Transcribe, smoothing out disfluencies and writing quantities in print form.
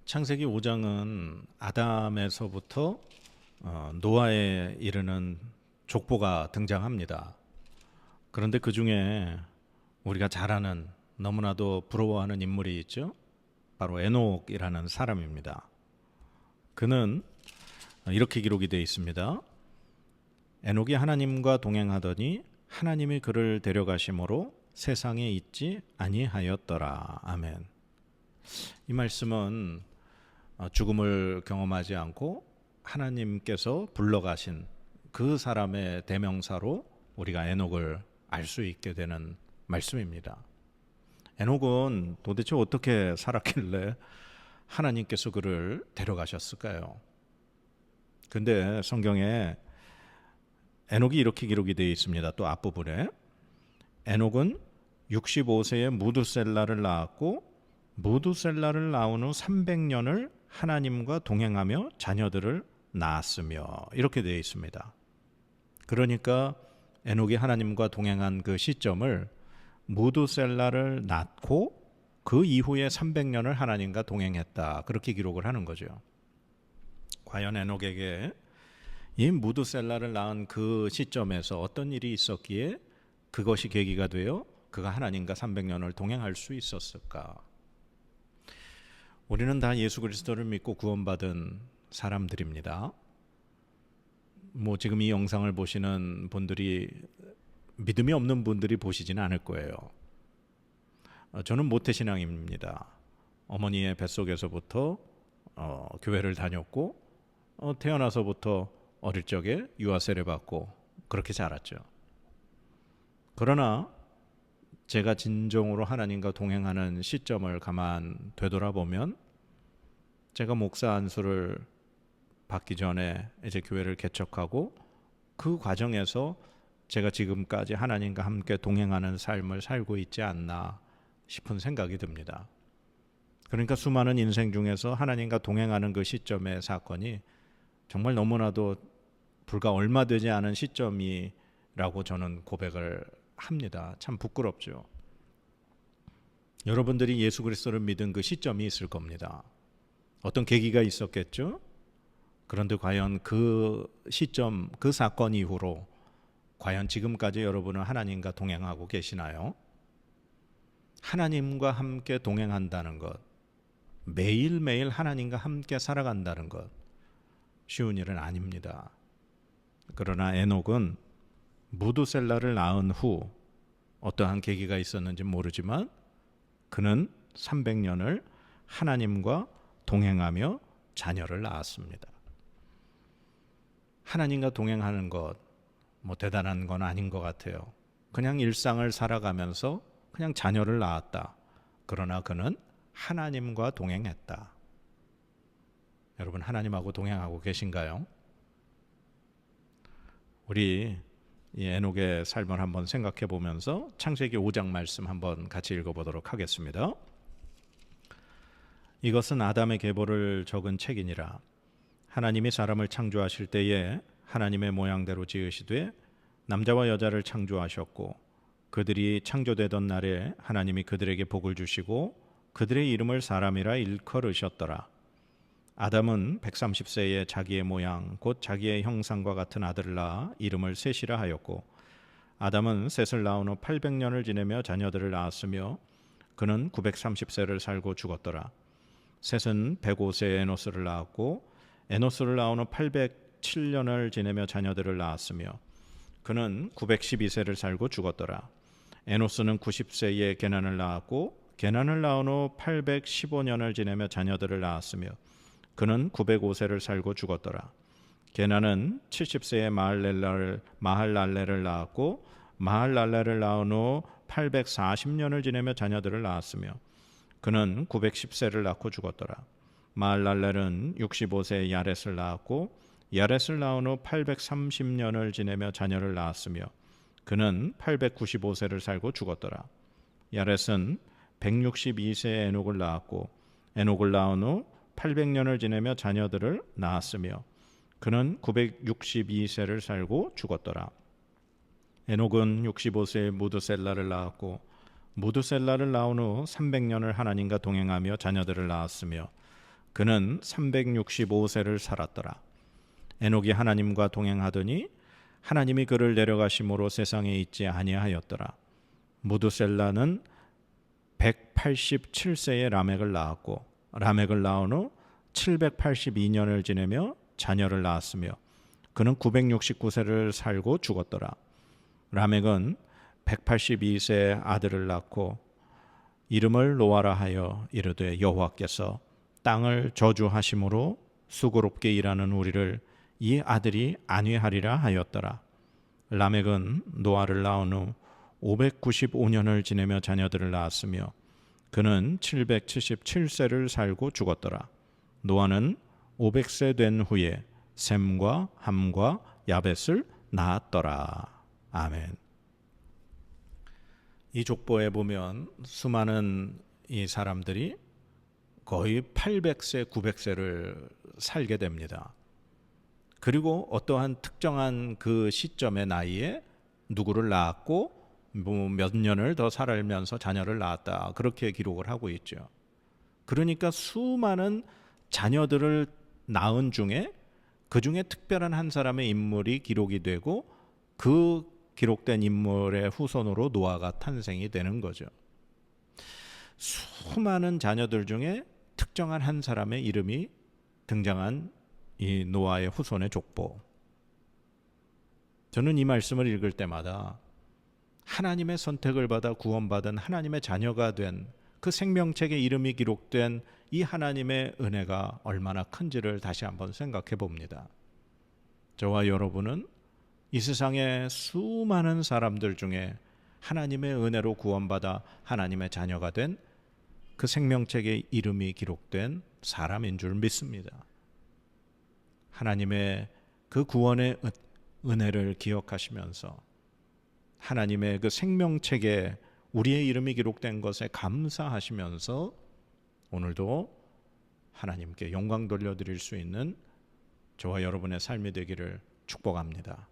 창세기 5장은 아담에서부터 노아에 이르는 족보가 등장합니다. 그런데 그 중에 우리가 잘 아는 너무나도 부러워하는 인물이 있죠. 바로 에녹이라는 사람입니다. 그는 이렇게 기록이 되어 있습니다. 에녹이 하나님과 동행하더니 하나님이 그를 데려가심으로 세상에 있지 아니하였더라. 아멘. 이 말씀은 죽음을 경험하지 않고 하나님께서 불러가신 그 사람의 대명사로 우리가 에녹을 알 수 있게 되는 말씀입니다. 에녹은 도대체 어떻게 살았길래 하나님께서 그를 데려가셨을까요? 근데 성경에 에녹이 이렇게 기록이 되어 있습니다. 또 앞부분에 에녹은 65세에 무두셀라를 낳았고 무두셀라를 낳은 후 300년을 하나님과 동행하며 자녀들을 낳았으며 이렇게 되어 있습니다. 그러니까 에녹이 하나님과 동행한 그 시점을 무두셀라를 낳고 그 이후에 300년을 하나님과 동행했다. 그렇게 기록을 하는 거죠. 과연 에녹에게 이 무두셀라를 낳은 그 시점에서 어떤 일이 있었기에 그것이 계기가 되어 그가 하나님과 300년을 동행할 수 있었을까? 우리는 다 예수 그리스도를 믿고 구원받은 사람들입니다. 지금 이 영상을 보시는 분들이 믿음이 없는 분들이 보시지는 않을 거예요. 저는 모태신앙입니다. 어머니의 뱃속에서부터 교회를 다녔고 태어나서부터 어릴 적에 유아 세례 받고 그렇게 자랐죠. 그러나 제가 진정으로 하나님과 동행하는 시점을 가만 되돌아보면 제가 목사 안수를 받기 전에 이제 교회를 개척하고 그 과정에서 제가 지금까지 하나님과 함께 동행하는 삶을 살고 있지 않나 싶은 생각이 듭니다. 그러니까 수많은 인생 중에서 하나님과 동행하는 그 시점의 사건이 정말 너무나도 불과 얼마 되지 않은 시점이라고 저는 고백을 합니다. 참 부끄럽죠. 여러분들이 예수 그리스도를 믿은 그 시점이 있을 겁니다. 어떤 계기가 있었겠죠? 그런데 과연 그 시점, 그 사건 이후로 과연 지금까지 여러분은 하나님과 동행하고 계시나요? 하나님과 함께 동행한다는 것, 매일매일 하나님과 함께 살아간다는 것, 쉬운 일은 아닙니다. 그러나 에녹은 무두셀라를 낳은 후 어떠한 계기가 있었는지 모르지만 그는 300년을 하나님과 동행하며 자녀를 낳았습니다. 하나님과 동행하는 것 대단한 건 아닌 것 같아요. 그냥 일상을 살아가면서 그냥 자녀를 낳았다. 그러나 그는 하나님과 동행했다. 여러분 하나님하고 동행하고 계신가요? 우리 이 에녹의 삶을 한번 생각해 보면서 창세기 5장 말씀 한번 같이 읽어보도록 하겠습니다. 이것은 아담의 계보를 적은 책이니라. 하나님이 사람을 창조하실 때에 하나님의 모양대로 지으시되 남자와 여자를 창조하셨고 그들이 창조되던 날에 하나님이 그들에게 복을 주시고 그들의 이름을 사람이라 일컬으셨더라. 아담은 130세에 자기의 모양 곧 자기의 형상과 같은 아들을 낳아 이름을 셋이라 하였고 아담은 셋을 낳은 후 800년을 지내며 자녀들을 낳았으며 그는 930세를 살고 죽었더라. 셋은 105세에 에노스를 낳았고 에노스를 낳은 후 807년을 지내며 자녀들을 낳았으며 그는 912세를 살고 죽었더라. 에노스는 90세에 게난을 낳았고 게난을 낳은 후 815년을 지내며 자녀들을 낳았으며 그는 905세를 살고 죽었더라. 게난은 70세에 마할랄레를 낳았고 마할랄레를 낳은 후 840년을 지내며 자녀들을 낳았으며 그는 910세를 낳고 죽었더라. 마할랄렐은 65세에 야렛을 낳았고 야렛을 낳은 후 830년을 지내며 자녀를 낳았으며 그는 895세를 살고 죽었더라. 야렛은 162세에 에녹을 낳았고 에녹을 낳은 후 800년을 지내며 자녀들을 낳았으며 그는 962세를 살고 죽었더라. 에녹은 65세에 무두셀라를 낳았고 무두셀라를 낳은 후 300년을 하나님과 동행하며 자녀들을 낳았으며 그는 365세를 살았더라. 에녹이 하나님과 동행하더니 하나님이 그를 내려가심으로 세상에 있지 아니하였더라. 무두셀라는 187세에 라멕을 낳았고 라멕을 낳은 후 782년을 지내며 자녀를 낳았으며 그는 969세를 살고 죽었더라. 라멕은 182세에 아들을 낳고 이름을 노아라 하여 이르되 여호와께서 땅을 저주하심으로 수고롭게 일하는 우리를 이 아들이 안위하리라 하였더라. 라멕은 노아를 낳은 후 595년을 지내며 자녀들을 낳았으며 그는 777세를 살고 죽었더라. 노아는 500세 된 후에 셈과 함과 야벳을 낳았더라. 아멘. 이 족보에 보면 수많은 이 사람들이 거의 800세, 900세를 살게 됩니다. 그리고 어떠한 특정한 그 시점의 나이에 누구를 낳았고 몇 년을 더 살면서 자녀를 낳았다. 그렇게 기록을 하고 있죠. 그러니까 수많은 자녀들을 낳은 중에 그 중에 특별한 한 사람의 인물이 기록이 되고 그 기록된 인물의 후손으로 노아가 탄생이 되는 거죠. 수많은 자녀들 중에 특정한 한 사람의 이름이 등장한 이 노아의 후손의 족보. 저는 이 말씀을 읽을 때마다 하나님의 선택을 받아 구원받은 하나님의 자녀가 된 그 생명책에 이름이 기록된 이 하나님의 은혜가 얼마나 큰지를 다시 한번 생각해 봅니다. 저와 여러분은 이 세상의 수많은 사람들 중에 하나님의 은혜로 구원받아 하나님의 자녀가 된 그 생명책에 이름이 기록된 사람인 줄 믿습니다. 하나님의 그 구원의 은혜를 기억하시면서 하나님의 그 생명책에 우리의 이름이 기록된 것에 감사하시면서 오늘도 하나님께 영광 돌려드릴 수 있는 저와 여러분의 삶이 되기를 축복합니다.